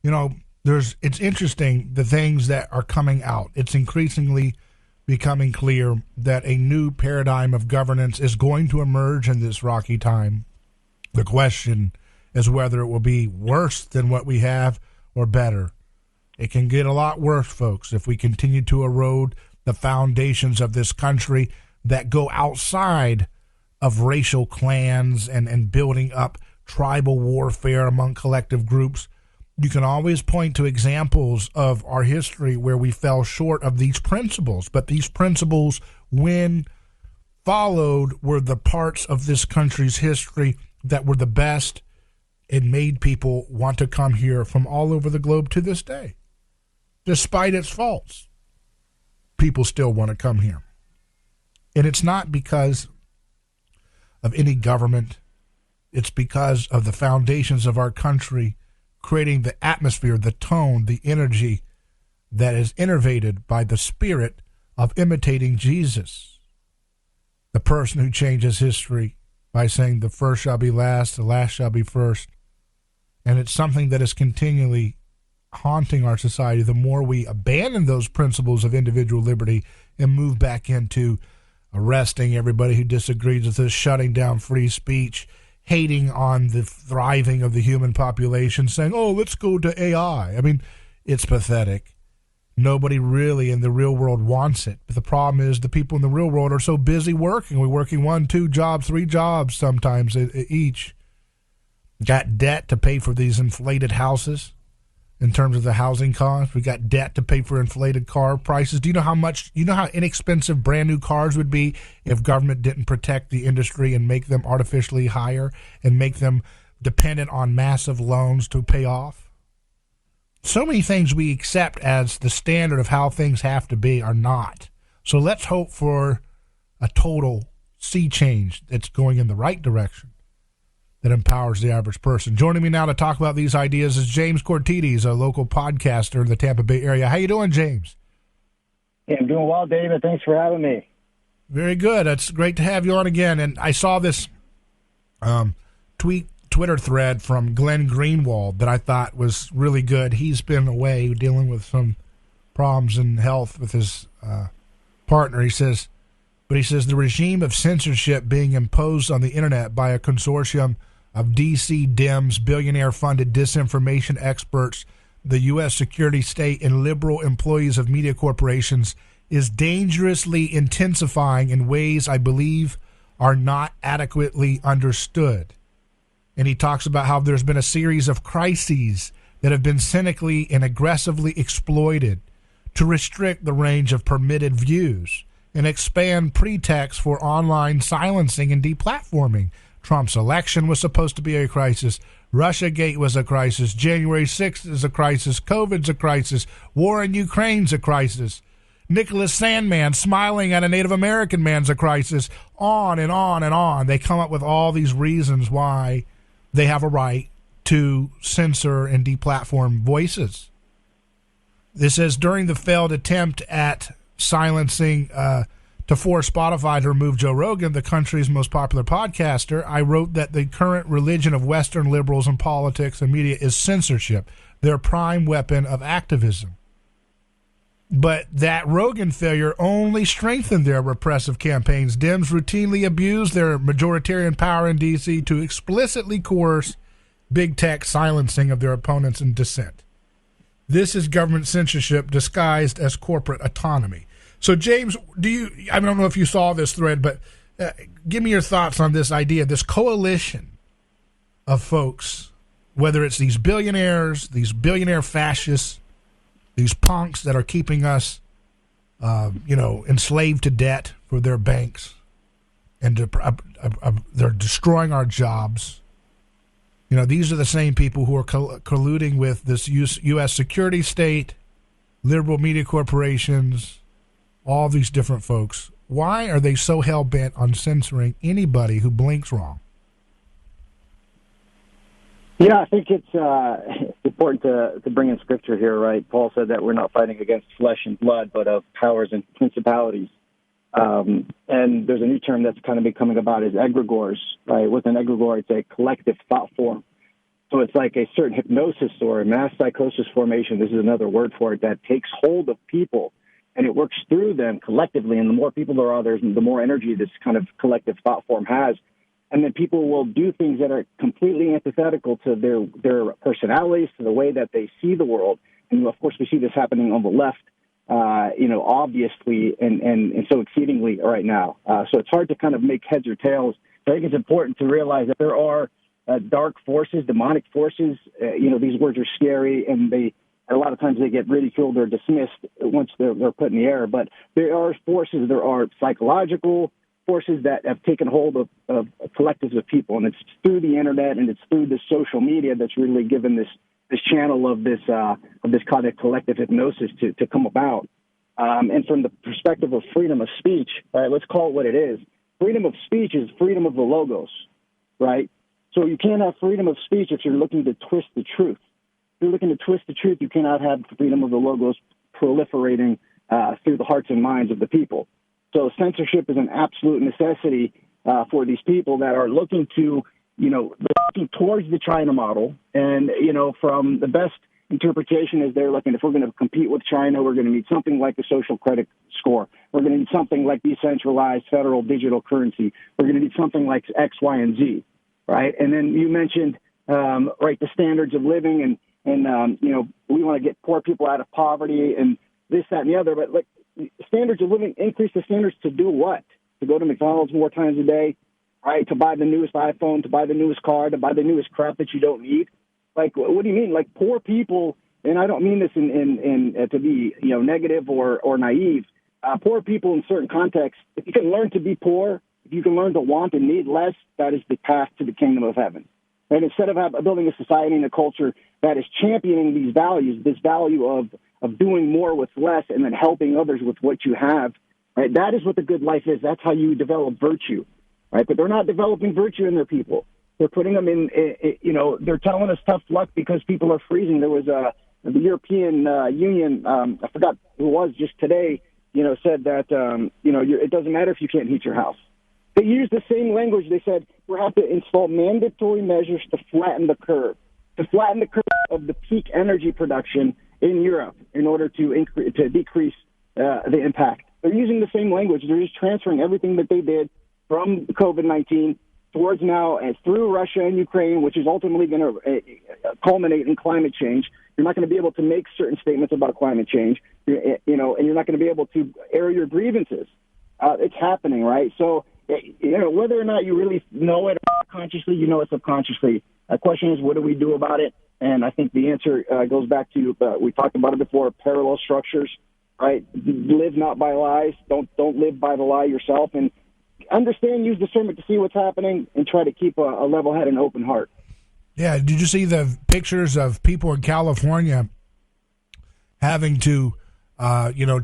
You know, it's interesting the things that are coming out. It's increasingly becoming clear that a new paradigm of governance is going to emerge in this rocky time. The question is whether it will be worse than what we have or better. It can get a lot worse, folks, if we continue to erode the foundations of this country that go outside of racial clans and building up tribal warfare among collective groups. You can always point to examples of our history where we fell short of these principles, but these principles, when followed, were the parts of this country's history that were the best and made people want to come here from all over the globe to this day. Despite its faults, people still want to come here. And it's not because of any government. It's because of the foundations of our country creating the atmosphere, the tone, the energy that is innervated by the spirit of imitating Jesus, the person who changes history by saying the first shall be last, the last shall be first. And it's something that is continually haunting our society the more we abandon those principles of individual liberty and move back into arresting everybody who disagrees with us, shutting down free speech, hating on the thriving of the human population, saying, oh, let's go to AI. I mean, it's pathetic. Nobody really in the real world wants it. But the problem is the people in the real world are so busy working. We're working 1, 2 jobs, 3 jobs sometimes each. Got debt to pay for these inflated houses in terms of the housing costs. We got debt to pay for inflated car prices. Do you know how inexpensive brand new cars would be if government didn't protect the industry and make them artificially higher and make them dependent on massive loans to pay off? So many things we accept as the standard of how things have to be are not. So let's hope for a total sea change that's going in the right direction that empowers the average person. Joining me now to talk about these ideas is James Cortides, a local podcaster in the Tampa Bay area. How you doing, James? Yeah, I'm doing well, David. Thanks for having me. Very good. It's great to have you on again. And I saw this Twitter thread from Glenn Greenwald that I thought was really good. He's been away dealing with some problems in health with his partner. He says the regime of censorship being imposed on the internet by a consortium of DC Dems, billionaire-funded disinformation experts, the U.S. security state, and liberal employees of media corporations is dangerously intensifying in ways I believe are not adequately understood. And he talks about how there's been a series of crises that have been cynically and aggressively exploited to restrict the range of permitted views and expand pretext for online silencing and deplatforming. Trump's election was supposed to be a crisis. Russiagate was a crisis. January 6th is a crisis. COVID's a crisis. War in Ukraine's a crisis. Nicholas Sandmann smiling at a Native American man's a crisis. On and on and on. They come up with all these reasons why they have a right to censor and deplatform voices. This says during the failed attempt at silencing to force Spotify to remove Joe Rogan, the country's most popular podcaster, I wrote that the current religion of Western liberals in politics and media is censorship, their prime weapon of activism. But that Rogan failure only strengthened their repressive campaigns. Dems routinely abuse their majoritarian power in D.C. to explicitly coerce big tech silencing of their opponents in dissent. This is government censorship disguised as corporate autonomy. So, James, I don't know if you saw this thread, but give me your thoughts on this idea, this coalition of folks, whether it's these billionaires, these billionaire fascists, these punks that are keeping us, enslaved to debt for their banks, and they're destroying our jobs. You know, these are the same people who are colluding with this U.S. security state, liberal media corporations, all these different folks. Why are they so hell-bent on censoring anybody who blinks wrong? Yeah, I think it's important to bring in scripture here, right? Paul said that we're not fighting against flesh and blood, but of powers and principalities. And there's a new term that's kind of becoming about is egregores, right? With an egregore, it's a collective thought form. So it's like a certain hypnosis or a mass psychosis formation. This is another word for it that takes hold of people and it works through them collectively. And the more people there are, the more energy this kind of collective thought form has. And then people will do things that are completely antithetical to their personalities, to the way that they see the world. And of course, we see this happening on the left, obviously, and so exceedingly right now. So it's hard to kind of make heads or tails. I think it's important to realize that there are dark forces, demonic forces. These words are scary, and a lot of times they get ridiculed or dismissed once they're put in the air. But there are forces. There are psychological forces that have taken hold of collectives of people, and it's through the internet and it's through the social media that's really given this channel of this kind of collective hypnosis to come about. And from the perspective of freedom of speech, right, let's call it what it is. Freedom of speech is freedom of the logos, right? So you can't have freedom of speech if you're looking to twist the truth. If you're looking to twist the truth, you cannot have freedom of the logos proliferating through the hearts and minds of the people. So censorship is an absolute necessity for these people that are looking to, looking towards the China model. And, from the best interpretation is they're looking, if we're going to compete with China, we're going to need something like a social credit score. We're going to need something like decentralized federal digital currency. We're going to need something like X, Y, and Z, right? And then you mentioned, the standards of living and we want to get poor people out of poverty and this, that, and the other. But standards of living, increase the standards to do what? To go to McDonald's more times a day, right? To buy the newest iPhone, to buy the newest car, to buy the newest crap that you don't need. Like, what do you mean? Like, poor people, and I don't mean this in to be negative or naive. Poor people in certain contexts, if you can learn to be poor, if you can learn to want and need less, that is the path to the kingdom of heaven. And instead of building a society and a culture that is championing these values, this value of doing more with less and then helping others with what you have, right? That is what the good life is. That's how you develop virtue, right? But they're not developing virtue in their people. They're putting them in, they're telling us tough luck because people are freezing. There was the European Union, I forgot who it was just today, said that, it doesn't matter if you can't heat your house. They used the same language. They said, we have to install mandatory measures to flatten the curve of the peak energy production in Europe in order to decrease the impact. They're using the same language. They're just transferring everything that they did from COVID-19 towards now and through Russia and Ukraine, which is ultimately going to culminate in climate change. You're not going to be able to make certain statements about climate change, and you're not going to be able to air your grievances. It's happening, right? So, whether or not you really know it consciously, you know it subconsciously. The question is, what do we do about it? And I think the answer goes back to, we talked about it before, parallel structures, right? Live not by lies. Don't live by the lie yourself. And understand, use discernment to see what's happening and try to keep a level head and open heart. Yeah, did you see the pictures of people in California having to,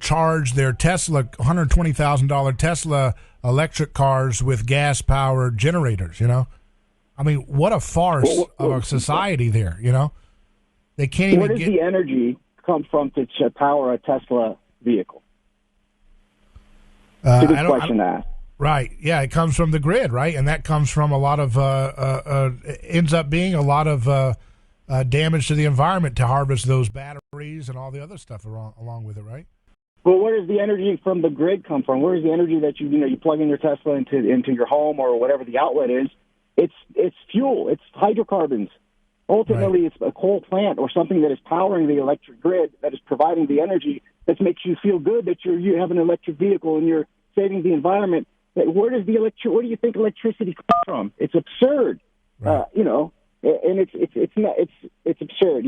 charge their Tesla, $120,000 Tesla electric cars with gas-powered generators, I mean, what a farce of a society there, They can't even Where does the energy come from to power a Tesla vehicle? It's a good question to ask. Right. Yeah, it comes from the grid, right? And that comes from a lot of, ends up being a lot of damage to the environment to harvest those batteries and all the other stuff along with it, right? Well, where does the energy from the grid come from? Where is the energy that you plug in your Tesla into your home or whatever the outlet is? It's fuel. It's hydrocarbons. Ultimately, right. It's a coal plant or something that is powering the electric grid that is providing the energy that makes you feel good that you have an electric vehicle and you're saving the environment. Where does where do you think electricity comes from? It's absurd, right. And it's absurd.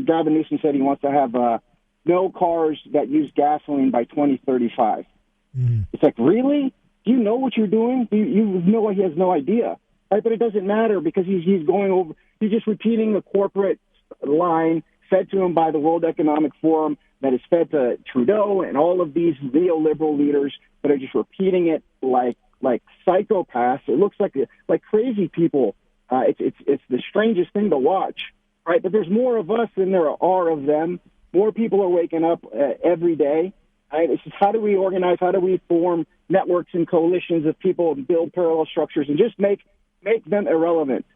Gavin Newsom said he wants to have no cars that use gasoline by 2035. Mm. It's like, really? Do you know what you're doing? He has no idea. Right? But it doesn't matter because he's going over. He's just repeating the corporate line fed to him by the World Economic Forum that is fed to Trudeau and all of these neoliberal leaders that are just repeating it like psychopaths. It looks like crazy people. It's the strangest thing to watch, right? But there's more of us than there are of them. More people are waking up every day. Right? It's just how do we organize? How do we form networks and coalitions of people and build parallel structures and just make them irrelevant?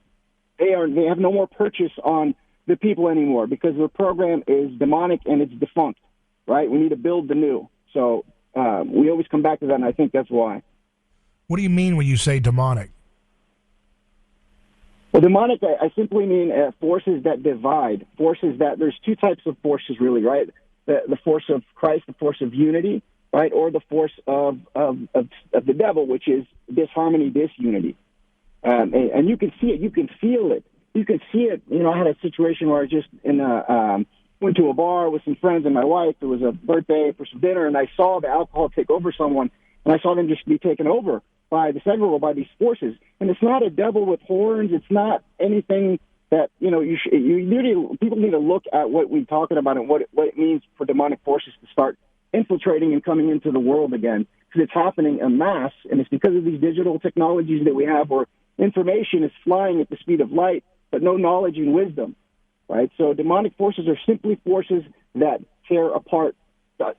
They have no more purchase on the people anymore because their program is demonic and it's defunct, right? We need to build the new. So we always come back to that, and I think that's why. What do you mean when you say demonic? Well, demonic, I simply mean forces that divide, forces that there's two types of forces, really, right? The force of Christ, the force of unity, right, or the force of the devil, which is disharmony, disunity. And you can see it, you can feel it, you can see it. You know, I had a situation where I just went to a bar with some friends and my wife. It was a birthday for some dinner, and I saw the alcohol take over someone, and I saw them just be taken over by these forces. And it's not a devil with horns. It's not anything that, you know, people need to look at what we're talking about and what it means for demonic forces to start infiltrating and coming into the world again, because it's happening en masse, and it's because of these digital technologies that we have where information is flying at the speed of light, but no knowledge and wisdom, right? So demonic forces are simply forces that tear apart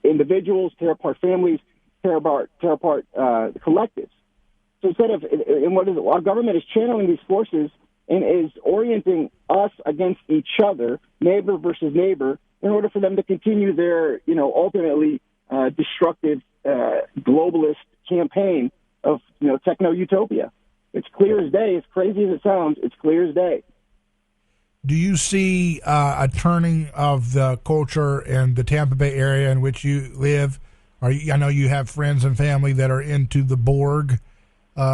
individuals, tear apart families, tear apart collectives. So instead of, and what is it? Our government is channeling these forces and is orienting us against each other, neighbor versus neighbor, in order for them to continue their, you know, ultimately destructive globalist campaign of, you know, techno-utopia. It's clear as day. As crazy as it sounds, it's clear as day. Do you see a turning of the culture in the Tampa Bay area in which you live? I know you have friends and family that are into the Borg,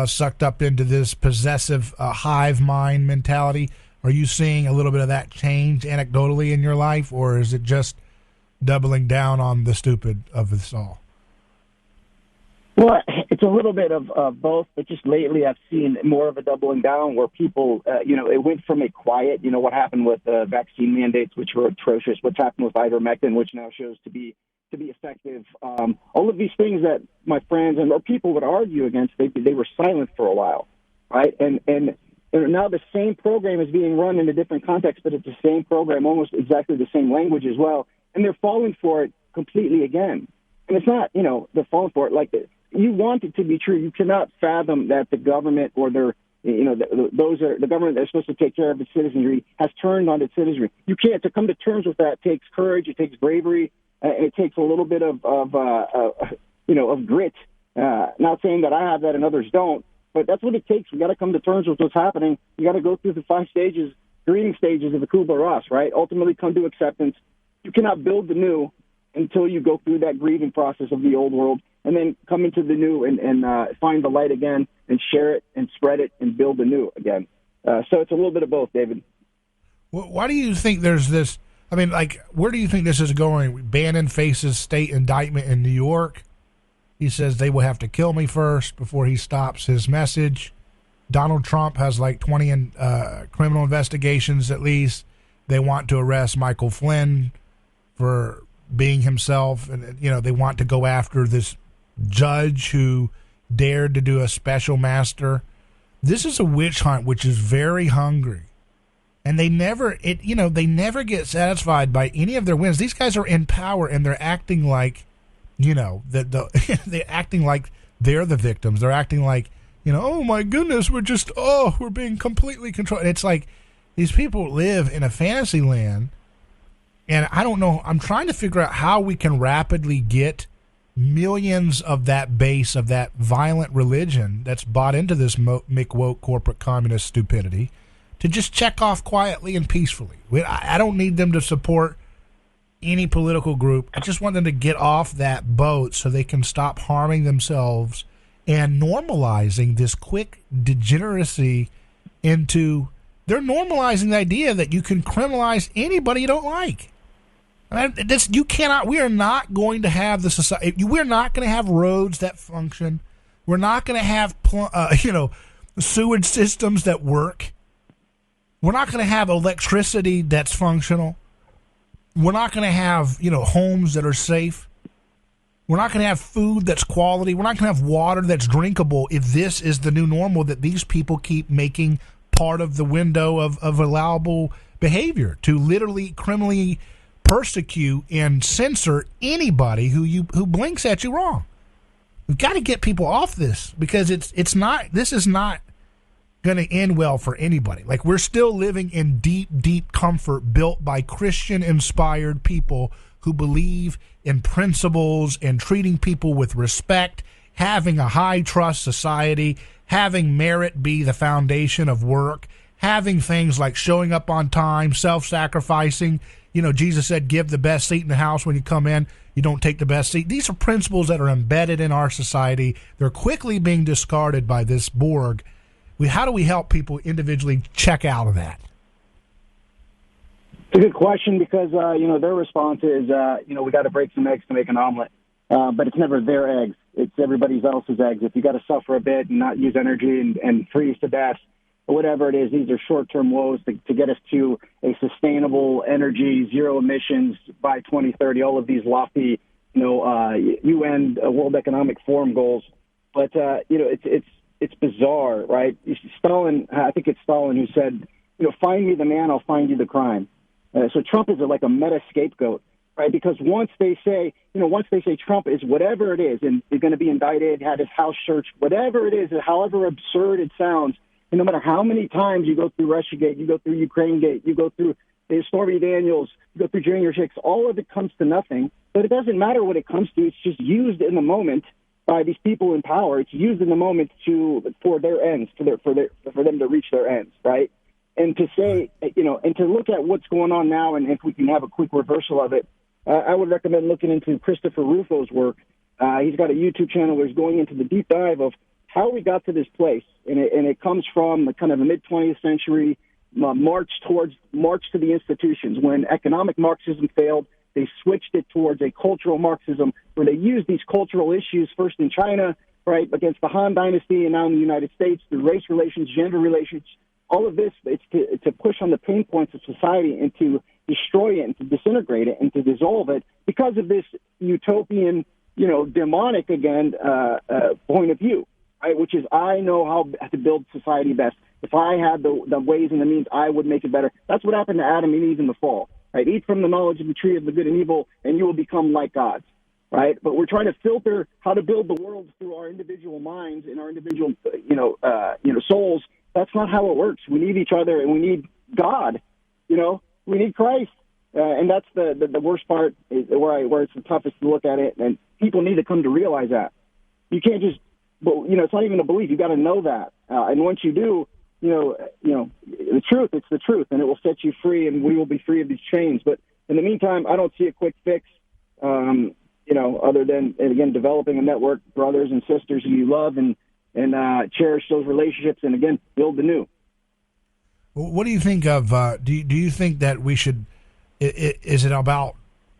sucked up into this possessive hive mind mentality. Are you seeing a little bit of that change anecdotally in your life, or is it just doubling down on the stupid of this all? Well, it's a little bit of both, but just lately I've seen more of a doubling down where people, you know, it went from a quiet, you know, what happened with vaccine mandates, which were atrocious, what's happened with ivermectin, which now shows to be effective. All of these things that my friends or people would argue against, they were silent for a while, right? And now the same program is being run in a different context, but it's the same program, almost exactly the same language as well, and they're falling for it completely again. And it's not, you know, they're falling for it like you want it to be true. You cannot fathom that the government or their, you know, the government that's supposed to take care of its citizenry has turned on its citizenry. You can't. To come to terms with that takes courage. It takes bravery. It takes a little bit of grit. Not saying that I have that and others don't, but that's what it takes. We got to come to terms with what's happening. You got to go through the 5 grieving stages of the Kubla Ross, right? Ultimately come to acceptance. You cannot build the new until you go through that grieving process of the old world, and then come into the new and find the light again and share it and spread it and build the new again. So it's a little bit of both, David. Well, why do you think there's this? I mean, like, where do you think this is going? Bannon faces state indictment in New York. He says they will have to kill me first before he stops his message. Donald Trump has like 20 criminal investigations at least. They want to arrest Michael Flynn for being himself, and you know they want to go after this judge who dared to do a special master. This is a witch hunt which is very hungry, and they never get satisfied by any of their wins. These guys are in power and they're acting like, you know, they're acting like they're the victims. They're acting like, you know, oh my goodness, we're being completely controlled. It's like these people live in a fantasy land. And I don't know, I'm trying to figure out how we can rapidly get millions of that base of that violent religion that's bought into this McWoke corporate communist stupidity to just check off quietly and peacefully. I don't need them to support any political group. I just want them to get off that boat so they can stop harming themselves and normalizing this quick degeneracy into, they're normalizing the idea that you can criminalize anybody you don't like. We are not going to have the society. We're not going to have roads that function. We're not going to have, sewage systems that work. We're not going to have electricity that's functional. We're not going to have, homes that are safe. We're not going to have food that's quality. We're not going to have water that's drinkable if this is the new normal that these people keep making part of the window of allowable behavior, to literally criminally persecute and censor anybody who blinks at you wrong. We've got to get people off this, because this is not going to end well for anybody. Like, we're still living in deep, deep comfort built by Christian-inspired people who believe in principles and treating people with respect, having a high-trust society, having merit be the foundation of work, having things like showing up on time, self-sacrificing. You know, Jesus said, give the best seat in the house when you come in. You don't take the best seat. These are principles that are embedded in our society. They're quickly being discarded by this Borg. How do we help people individually check out of that? It's a good question because, their response is, we got to break some eggs to make an omelet. But it's never their eggs. It's everybody else's eggs. If you got to suffer a bit and not use energy and freeze to death, or whatever it is, these are short-term woes to get us to a sustainable energy, zero emissions by 2030, all of these lofty, UN World Economic Forum goals. But, it's bizarre, right? Stalin, I think it's Stalin who said, find me the man, I'll find you the crime. So Trump is like a meta scapegoat, right? Because once they say Trump is whatever it is, and is going to be indicted, had his house searched, whatever it is, however absurd it sounds, and no matter how many times you go through Russiagate, you go through Ukrainegate, you go through Stormy Daniels, you go through Junior Chicks, all of it comes to nothing. But it doesn't matter what it comes to. It's just used in the moment by these people in power. It's used in the moment for their ends, for them to reach their ends, right? And to say, and to look at what's going on now, and if we can have a quick reversal of it, I would recommend looking into Christopher Rufo's work. He's got a YouTube channel where he's going into the deep dive of how we got to this place, and it comes from the kind of the mid-20th century march to the institutions. When economic Marxism failed, they switched it towards a cultural Marxism where they used these cultural issues first in China, right, against the Han Dynasty, and now in the United States through race relations, gender relations. All of this, it's to push on the pain points of society and to destroy it and to disintegrate it and to dissolve it because of this utopian, demonic, again, point of view, right? Which is, I know how to build society best. If I had the ways and the means, I would make it better. That's what happened to Adam and Eve in the fall, right? Eat from the knowledge of the tree of the good and evil, and you will become like gods, right? But we're trying to filter how to build the world through our individual minds and our individual, souls. That's not how it works. We need each other, and we need God. We need Christ, and that's the worst part, is where it's the toughest to look at it. And people need to come to realize that you can't just, it's not even a belief. You got to know that, and once you do, the truth. It's the truth, and it will set you free, and we will be free of these chains. But in the meantime, I don't see a quick fix. Other than, again, developing a network, brothers and sisters who you love, and cherish those relationships, and again, build the new. What do you think of? Do you think that we should? Is it about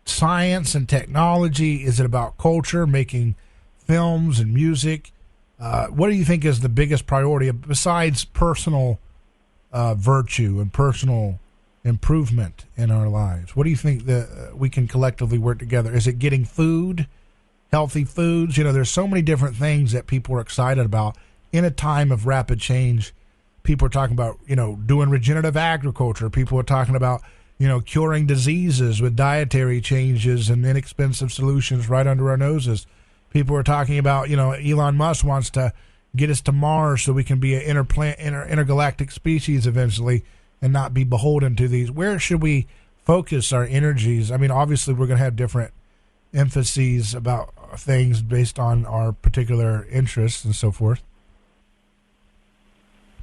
science and technology? Is it about culture, making films and music? What do you think is the biggest priority besides personal virtue and personal improvement in our lives? What do you think that we can collectively work together? Is it getting food, healthy foods? There's so many different things that people are excited about in a time of rapid change. People are talking about, doing regenerative agriculture. People are talking about, curing diseases with dietary changes and inexpensive solutions right under our noses. People are talking about, Elon Musk wants to get us to Mars so we can be an intergalactic species eventually and not be beholden to these. Where should we focus our energies? I mean, obviously we're going to have different emphases about things based on our particular interests and so forth.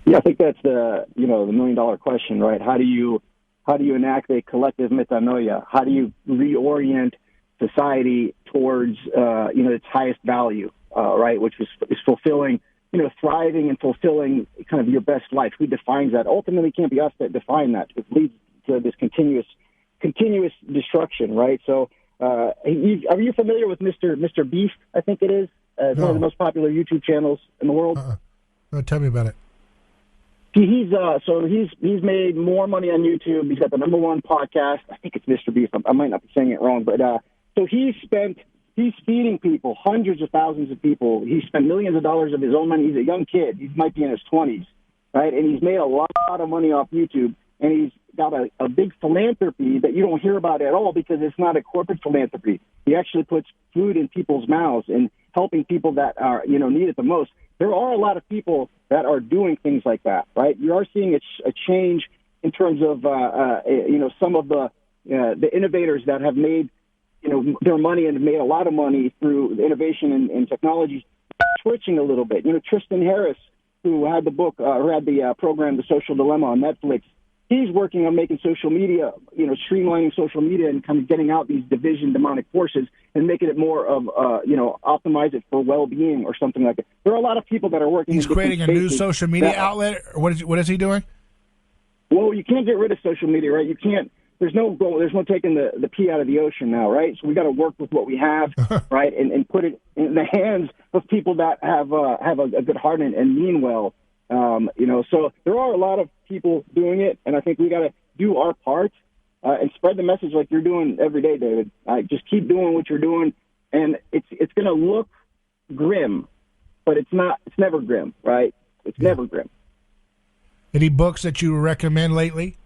Yeah, I think that's the $1 million question, right? How do you enact a collective metanoia? How do you reorient society towards its highest value, right? Which is fulfilling, thriving and fulfilling kind of your best life. Who defines that? Ultimately, it can't be us that define that. It leads to this continuous destruction, right? So, are you familiar with Mr. Beast? I think it is. It's one of the most popular YouTube channels in the world. No, tell me about it. He's made more money on YouTube. He's got the #1 podcast. I think it's Mr. Beast. I might not be saying it wrong, but so he's feeding people, hundreds of thousands of people. He spent millions of dollars of his own money. He's a young kid. He might be in his 20s, right? And he's made a lot of money off YouTube. And he's got a big philanthropy that you don't hear about at all because it's not a corporate philanthropy. He actually puts food in people's mouths. And helping people that are, need it the most. There are a lot of people that are doing things like that, right? You are seeing a change in terms of, some of the innovators that have made, their money and made a lot of money through the innovation in technology, switching a little bit. Tristan Harris, who had the book, or had the program, The Social Dilemma on Netflix, he's working on making social media, streamlining social media and kind of getting out these demonic forces and making it more of, optimize it for well-being or something like that. There are a lot of people that are working. He's creating a new social media outlet. What is he doing? Well, you can't get rid of social media, right? You can't. There's no taking the pea out of the ocean now, right? So we got to work with what we have, right, and put it in the hands of people that have a good heart and mean well. So there are a lot of people doing it, and I think we got to do our part and spread the message like you're doing every day, David. Just keep doing what you're doing, and it's going to look grim, but it's not. It's never grim, right? It's never grim. Any books that you recommend lately?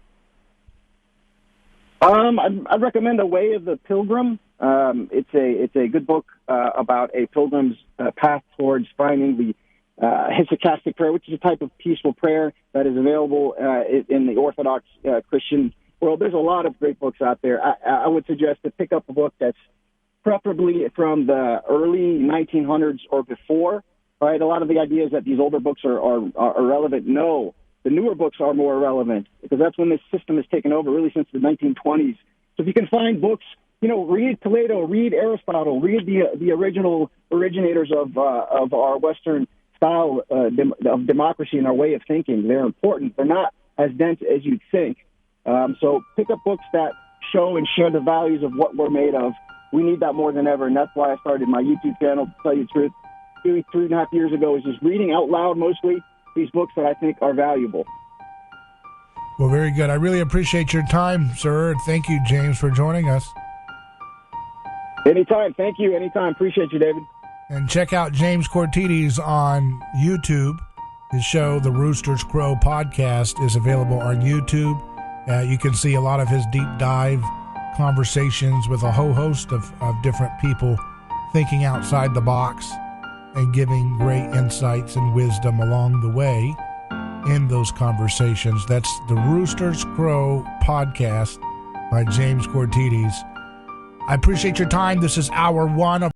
I'd recommend A Way of the Pilgrim. It's a good book about a pilgrim's path towards finding the hesychastic prayer, which is a type of peaceful prayer that is available in the Orthodox Christian world. There's a lot of great books out there. I would suggest to pick up a book that's preferably from the early 1900s or before. Right, a lot of the ideas that these older books are relevant. No. The newer books are more relevant because that's when this system has taken over, really since the 1920s. So if you can find books, read Plato, read Aristotle, read the original originators of our Western style of democracy and our way of thinking. They're important. They're not as dense as you'd think. So pick up books that show and share the values of what we're made of. We need that more than ever, and that's why I started my YouTube channel, to tell you the truth. 3.5 years ago, is just reading out loud mostly these books that I think are valuable. Well, very good. I really appreciate your time, sir. Thank you, James, for joining us. Anytime. Thank you. Anytime. Appreciate you, David. And check out James Cortides on YouTube. His show, The Rooster's Crow Podcast, is available on YouTube. You can see a lot of his deep dive conversations with a whole host of different people thinking outside the box and giving great insights and wisdom along the way in those conversations. That's the Rooster's Crow Podcast by James Cortides. I appreciate your time. This is hour one of